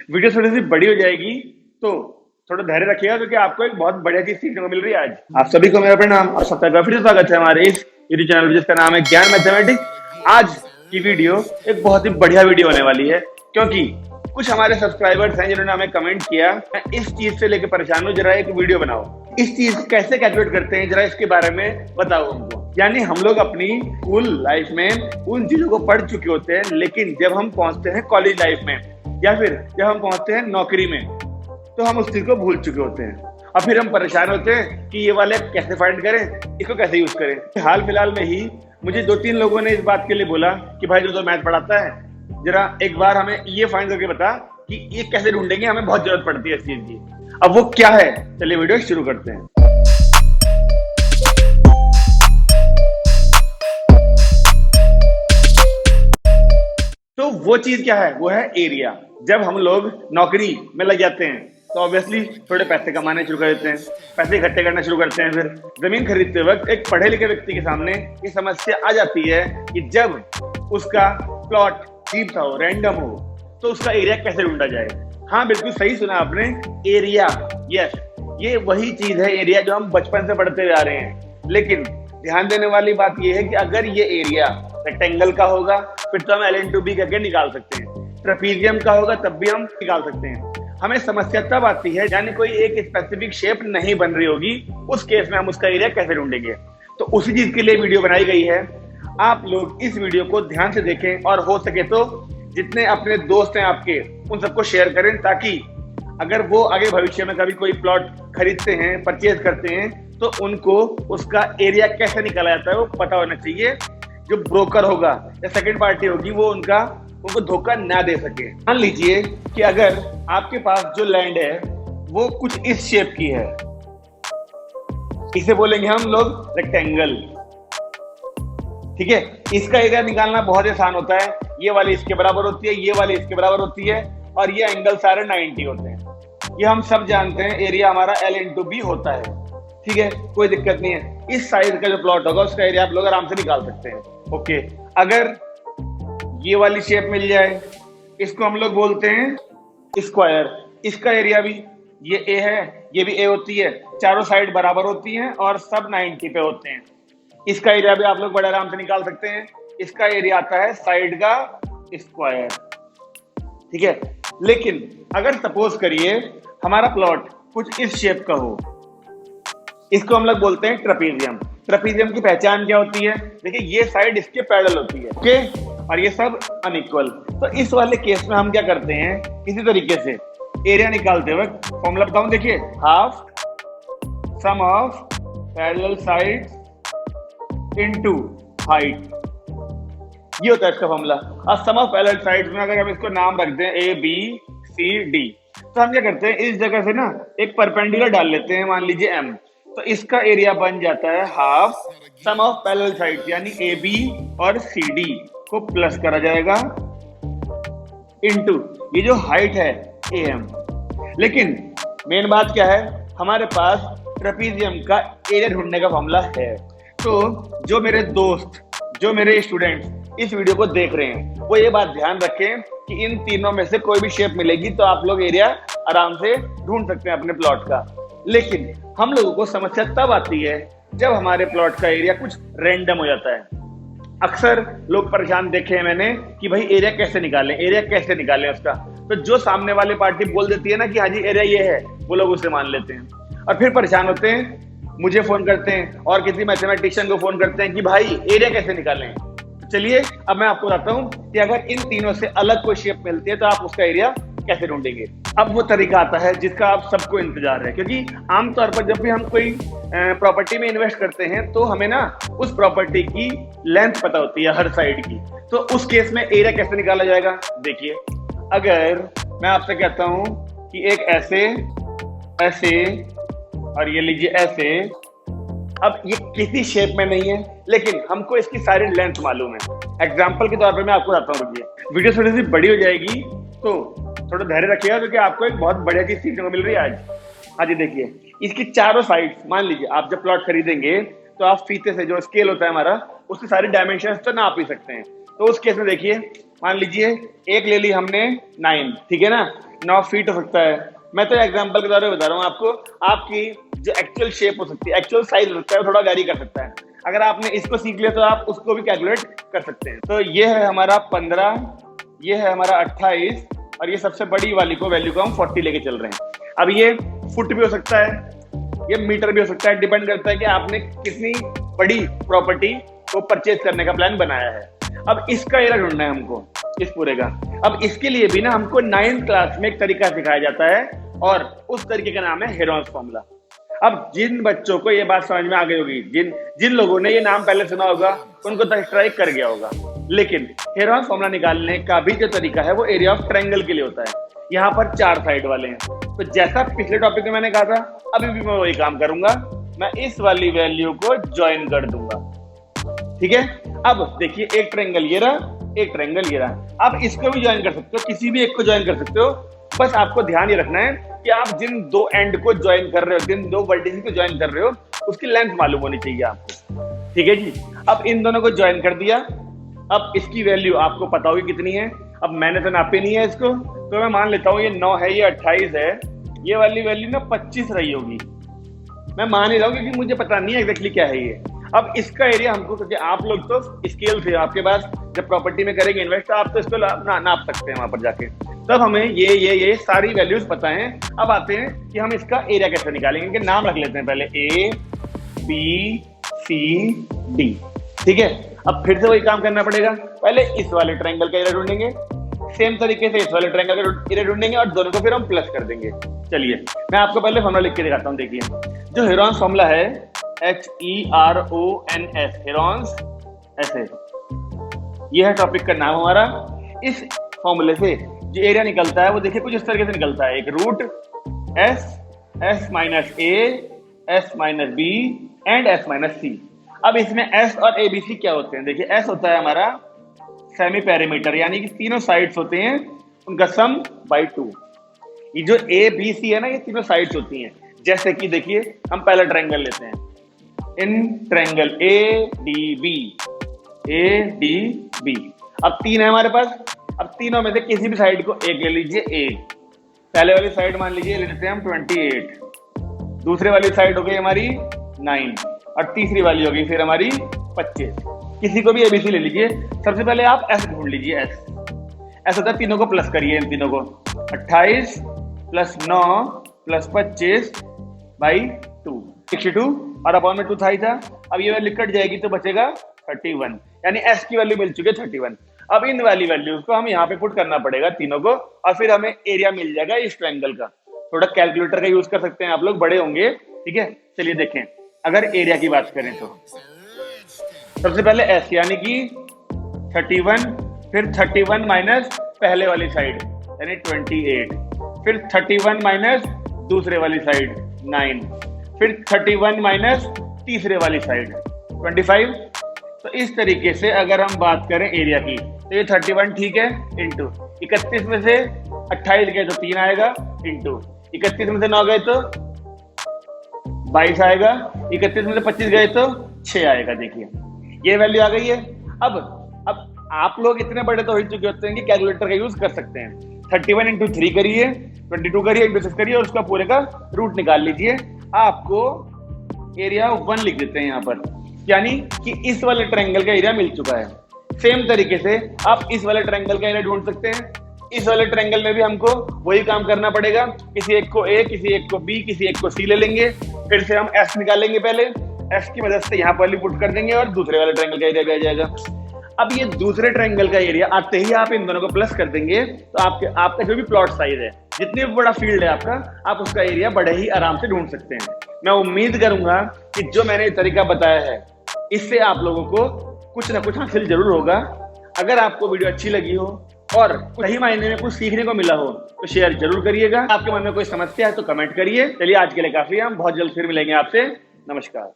Video थोड़ी सी बड़ी हो जाएगी, तो थोड़ा धैर्य रखिएगा क्योंकि आपको एक बहुत बढ़िया चीज सीखने को मिल रही है आज। आप सभी को मेरा प्रणाम और सबका फिर से स्वागत है हमारे इस यूट्यूब चैनल जिसका नाम है ज्ञान मैथमेटिक्स। आज की वीडियो एक बहुत ही बढ़िया वीडियो होने वाली है क्योंकि कुछ हमारे सब्सक्राइबर्स हैं जिन्होंने हमें कमेंट किया, मैं इस चीज से लेकर परेशान हूँ, जरा एक वीडियो बनाओ। इस चीज कैसे कैलकुलेट करते हैं जरा इसके बारे में बताओ हमको। यानी हम लोग अपनी स्कूल लाइफ में उन चीजों को पढ़ चुके होते हैं, लेकिन जब हम पहुंचते हैं कॉलेज लाइफ में या फिर जब हम पहुंचते हैं नौकरी में तो हम उस चीज को भूल चुके होते हैं और फिर हम परेशान होते हैं कि ये वाले कैसे फाइंड करें, इसको कैसे यूज करें। हाल फिलहाल में ही मुझे 2-3 लोगों ने इस बात के लिए बोला कि भाई जो मैथ पढ़ाता है जरा एक बार हमें ये फाइंड करके बता कि ये कैसे ढूंढेंगे, हमें बहुत जरूरत पड़ती है इस चीज की। अब वो क्या है, चलिए वीडियो शुरू करते हैं। तो वो चीज क्या है, वो है एरिया। जब हम लोग नौकरी में लग जाते हैं तो ऑब्वियसली थोड़े पैसे कमाने शुरू कर देते हैं, पैसे इकट्ठे करना शुरू करते हैं। फिर जमीन खरीदते वक्त एक पढ़े लिखे व्यक्ति के सामने ये समस्या आ जाती है कि जब उसका प्लॉट चीप हो, रैंडम हो, तो उसका एरिया कैसे ढूंढा जाए। हाँ बिल्कुल सही सुना आपने, एरिया। यस, ये वही चीज है एरिया जो हम बचपन से पढ़ते हुए आ रहे हैं। लेकिन ध्यान देने वाली बात यह है कि अगर ये एरिया रेक्टेंगल का होगा फिर तो हम ln/b करके निकाल सकते हैं, ट्रेपीजियम का होगा तब भी हम निकाल सकते हैं। हमें समस्या तब आती है यानी कोई एक स्पेसिफिक शेप नहीं बन रही होगी, उस केस में हम उसका एरिया कैसे ढूंढेंगे। तो उसी चीज के लिए वीडियो बनाई गई है। आप लोग इस वीडियो को ध्यान से देखें और हो सके तो जितने अपने दोस्त हैं आपके उन सबको शेयर करें, ताकि अगर वो आगे भविष्य में कभी कोई प्लॉट खरीदते हैं, परचेज करते हैं, तो उनको उसका एरिया कैसे निकाला जाता है वो पता होना चाहिए। जो ब्रोकर होगा या सेकंड पार्टी होगी वो उनको धोखा ना दे सके। मान लीजिए कि अगर आपके पास जो लैंड है वो कुछ इस शेप की है, इसे बोलेंगे हम लोग रेक्टेंगल, ठीक है। इसका एरिया निकालना बहुत आसान होता है। ये वाली इसके बराबर होती है, ये वाली इसके बराबर होती है और ये एंगल सारे 90 होते हैं। ये हम सब जानते हैं, एरिया हमारा l/b होता है, ठीक है, कोई दिक्कत नहीं है। इस साइज का जो प्लॉट होगा उसका एरिया आप लोग आराम से निकाल सकते हैं। ओके, अगर ये वाली शेप मिल जाए, इसको हम लोग बोलते हैं स्क्वायर। इसका एरिया भी, ये ए है, ये भी ए होती है, चारों साइड बराबर होती हैं और सब 90 पे होते हैं। इसका एरिया भी आप लोग बड़े आराम से निकाल सकते हैं। इसका एरिया आता है साइड का स्क्वायर, ठीक है। लेकिन अगर सपोज करिए हमारा प्लॉट कुछ इस शेप का हो, इसको हम लोग बोलते हैं ट्रेपीजियम। ट्रेपीजियम की पहचान क्या होती है, देखिए ये साइड इसके पैरेलल होती है, ओके, और ये सब अनइक्वल। तो इस वाले केस में हम क्या करते हैं, किसी तरीके से एरिया निकालते वक्त फॉर्मूला बताऊं, देखिए half sum of parallel sides into height, ये होता है इसका फॉर्मूला। और सम ऑफ पैरेलल साइड्स में अगर हम इसको नाम रख दें ABCD, तो हम क्या करते हैं इस जगह से ना एक परपेंडिकुलर डाल लेते हैं, मान लीजिए M, तो इसका एरिया बन जाता है half sum of parallel sides, यानी AB और CD को प्लस करा जाएगा इनटू ये जो हाइट है AM। लेकिन मेन बात क्या है, हमारे पास ट्रेपीजियम का एरिया ढूंढने का फॉर्मूला है। तो जो मेरे दोस्त, जो मेरे स्टूडेंट्स इस वीडियो को देख रहे हैं वो ये बात ध्यान रखें कि इन तीनों में से कोई भी शेप मिलेगी तो आप लोग एरिया आराम से ढूंढ सकते हैं अपने प्लॉट का। लेकिन हम लोगों को समस्या तब आती है जब हमारे प्लॉट का एरिया कुछ रैंडम हो जाता है। अक्सर लोग परेशान देखे हैं मैंने कि भाई एरिया कैसे निकालें उसका। तो जो सामने वाले पार्टी बोल देती है ना कि हाँ जी एरिया ये है, वो लोग उसे मान लेते हैं और फिर परेशान होते हैं, मुझे फोन करते हैं और किसी मैथमेटिशियन को फोन करते हैं कि भाई एरिया कैसे निकालें। चलिए अब मैं आपको बताता हूँ कि अगर इन तीनों से अलग कोई शेप मिलती है तो आप उसका एरिया कैसे ढूंढेंगे। अब वो तरीका आता है जिसका आप सबको इंतजार है, क्योंकि आमतौर पर जब भी हम कोई प्रॉपर्टी में इन्वेस्ट करते हैं तो हमें ना उस प्रॉपर्टी की लेंथ पता होती है हर साइड की। तो उस केस में एरिया कैसे निकाला जाएगा, देखिए अगर मैं आपसे कहता हूं कि एक ऐसे और ये लीजिए ऐसे, अब ये किसी शेप में नहीं है लेकिन हमको इसकी सारी लेंथ मालूम है। एग्जाम्पल के तौर पर मैं आपको बताता हूँ, रुकिए, वीडियो थोड़ी सी बड़ी हो जाएगी तो थोड़ा धैर्य रखिएगा क्योंकि आपको एक बहुत बढ़िया चीज सीखने को मिल रही है आज। हाँ जी, देखिए इसकी चारों साइड्स, मान लीजिए आप जब प्लॉट खरीदेंगे तो आप फीते से जो स्केल होता है हमारा उसकी सारी डायमेंशंस तो नाप ही सकते हैं। तो उस केस में देखिए मान लीजिए एक ले ली हमने 9, ठीक है ना, 9 फीट हो सकता है। मैं तो एग्जांपल के द्वारा बता रहा हूँ आपको। आपकी जो एक्चुअल शेप हो सकती है, एक्चुअल साइज हो सकता है, वो थोड़ा वैरी कर सकता है। अगर आपने इसको सीख लिया तो आप उसको भी कैलकुलेट कर सकते हैं। तो ये है हमारा 15, ये है हमारा 28 और ये सबसे बड़ी वाली को वैल्यू को हम 40 लेके चल रहे हैं। अब ये फुट भी हो सकता है, ये मीटर भी हो सकता है, डिपेंड करता है कि आपने कितनी बड़ी प्रॉपर्टी को परचेज करने का प्लान बनाया है। अब इसका एरिया ढूंढना है हमको, इस पूरे का। अब इसके लिए भी ना हमको 9th क्लास में एक तरीका सिखाया जाता है और उस तरीके का नाम है हेरोन्स फॉर्मूला। अब जिन बच्चों को ये बात समझ में आ गई होगी, जिन लोगों ने ये नाम पहले सुना होगा, उनको तो स्ट्राइक कर गया होगा। लेकिन हेरोन्स फॉर्मूला निकालने का भी जो तरीका है वो एरिया ऑफ ट्रायंगल के लिए होता है। यहाँ पर 4 साइड वाले हैं, तो जैसा पिछले टॉपिक में मैंने कहा था, अभी भी मैं वही काम करूंगा। मैं इस वाली वैल्यू को ज्वाइन कर दूंगा, ठीक है। अब देखिए, एक ट्रायंगल ये रहा, एक ट्रायंगल ये रहा। आप इसको भी ज्वाइन कर सकते हो, किसी भी एक को ज्वाइन कर सकते हो। बस आपको ध्यान ये रखना है कि आप जिन 2 एंड को ज्वाइन कर रहे हो, जिन 2 वर्टिसेस को ज्वाइन कर रहे हो, उसकी लेंथ मालूम होनी चाहिए आपको, ठीक है जी। अब इन दोनों को ज्वाइन कर दिया। अब इसकी वैल्यू आपको पता होगी कितनी है। अब मैंने तो नापी नहीं है इसको, तो मैं मान लेता हूँ ये 9 है, ये 28 है, ये वाली वैल्यू ना 25 रही होगी। मैं मान ही रहा हूँ क्योंकि मुझे पता नहीं है एग्जैक्टली क्या है ये। अब इसका एरिया हमको, क्योंकि आप लोग तो स्केल से, आपके पास जब प्रॉपर्टी में करेंगे इन्वेस्ट, तो आप तो इसको नाप सकते हैं वहां पर जाके। तब हमें ये सारी वैल्यूज पता है। अब आते हैं कि हम इसका एरिया कैसे निकालेंगे। इनके नाम रख लेते हैं पहले, A, B, C, D, ठीक है। अब फिर से वही काम करना पड़ेगा। पहले इस वाले ट्रायंगल का एरिया ढूंढेंगे, सेम तरीके से इस वाले ट्रायंगल का एरिया ढूंढेंगे और दोनों को फिर हम प्लस कर देंगे। चलिए मैं आपको पहले फॉर्मूला लिख के दिखाता हूँ। देखिए, जो हेरोन्स फॉर्मूला है HERONS, हेरोन्स, ऐसे, ये है टॉपिक का नाम हमारा। इस फॉर्मूले से जो एरिया निकलता है वो देखिए कुछ इस तरीके से निकलता है। एक root S, S minus A, S minus B and S minus C। अब इसमें S और ABC क्या होते हैं? देखिए, S होता है हमारा सेमी पेरीमीटर, यानी कि तीनों साइड्स होते हैं, उनका सम बाई 2। ये जो ABC है ना, ये तीनों साइड्स होती हैं। जैसे कि देखिए, हम पहला ट्रायंगल लेते हैं, इन ट्रायंगल ADB, ADB। अब 3 है हमारे पास। अब तीनों में से किसी भी साइड को एक ले लीजिए, A। पहले वाली साइड मान लीजिए ले लेते हैं हम 28, दूसरे वाली साइड हो गई हमारी 9 और तीसरी वाली होगी फिर हमारी 25। किसी को भी ABC ले लीजिए। सबसे पहले आप S ढूंढ लीजिए। S होता है, तीनों को प्लस करिए, इन तीनों को 28 प्लस 9 प्लस 25 बाई 2, 62 और अपॉन में 2 था। अब ये वैल्यू कट जाएगी तो बचेगा 31, यानी S की वैल्यू मिल चुकी है 31। अब इन वाली वैल्यूज को हम यहाँ पे पुट करना पड़ेगा तीनों को, और फिर हमें एरिया मिल जाएगा इस ट्रायंगल का। थोड़ा कैलकुलेटर का यूज कर सकते हैं, आप लोग बड़े होंगे, ठीक है। चलिए देखें, अगर एरिया की बात करें तो सबसे पहले S यानी कि 31, फिर 31 माइनस पहले वाली साइड यानी 28, फिर 31 माइनस दूसरे वाली साइड 9, फिर 31 माइनस तीसरे वाली साइड 25। तो इस तरीके से अगर हम बात करें एरिया की, तो ये 31 ठीक है, इंटू 31 में से 28 गए तो 3 आएगा, इंटू 31 में से 9 गए तो 22 आएगा, 31 में से 25 गए तो 6 आएगा। देखिए, ये वैल्यू आ गई है। अब आप लोग इतने बड़े तो हो चुके होते हैं कि कैलकुलेटर का यूज कर सकते हैं। 31 इंटू 3 करिए, 22 करिए, इंटू 6 करिए और उसका पूरे का रूट निकाल लीजिए। आपको एरिया 1 लिख देते हैं यहाँ पर, यानी कि इस वाले ट्रायंगल का एरिया मिल चुका है। सेम तरीके से आप इस वाले ट्रायंगल का एरिया ढूंढ सकते हैं। इस वाले ट्रायंगल में भी हमको वही काम करना पड़ेगा। किसी एक को A, किसी एक को B, किसी एक को C ले लेंगे। फिर से हम S निकालेंगे, पहले S की मदद से यहाँ पर पुट कर देंगे और दूसरे वाले ट्रायंगल का एरिया भी आ जाएगा। अब ये दूसरे ट्रायंगल का एरिया आते ही आप इन दोनों को प्लस कर देंगे, तो आपका जो भी प्लॉट साइज है, जितने भी बड़ा फील्ड है आपका, आप उसका एरिया बड़े ही आराम से ढूंढ सकते हैं। मैं उम्मीद करूंगा कि जो मैंने तरीका बताया है, इससे आप लोगों को कुछ ना कुछ हासिल जरूर होगा। अगर आपको वीडियो अच्छी लगी हो और सही मायने में कुछ सीखने को मिला हो तो शेयर जरूर करिएगा। आपके मन में कोई समस्या है तो कमेंट करिए। चलिए, आज के लिए काफी है, हम बहुत जल्द फिर मिलेंगे आपसे। नमस्कार।